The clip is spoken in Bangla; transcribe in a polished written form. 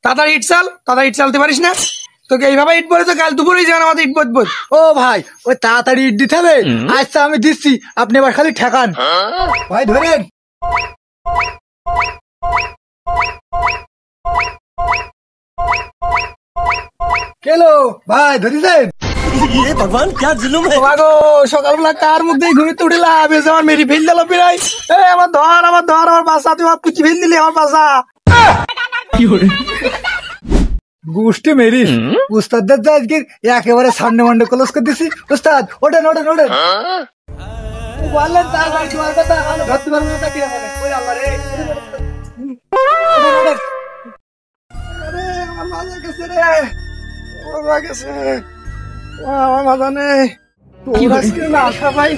তাড়াতাড়ি ইট চাল, তাড়াতাড়ি ইট চালতে পারিস না? তোকে এইভাবে ইট বলে তো কাল দুপুরেই যাবেন আমাদের ইট বদ। ও ভাই, ওই তাড়াতাড়ি ইট দিতে হবে। আচ্ছা আমি দিচ্ছি, আপনি এবার খালি ঠেকান। ভাই ধরেন। কেলো ভাই ধরেছেন? ভগবান क्या जुलुम है। সকালবেলা কার মধ্যে ঘুমিতে উঠেলা? আমার মেরি ফেল দিল প্রায়। আমার ধর, আমার ধর, আমার বাসা, তুই আমার কুচি ফেল দিলি আমার বাসা। গোষ্ঠী মেরি উস্তাদের তো আজকে একেবারে সামনে মান্ডে ক্লোজ করে দিছি। উস্তাদ ওঠেন ওঠেন ওঠেন। বললেন তার বাড়ি তোমার কথা ধরতে পারবো না কি হবে? ওই আল্লাহ রে। আরে আমার মাজা গেছে রে, আমার মাজা গেছে, আমার মাজা নেই। তোর আজকে না আসা ভাই।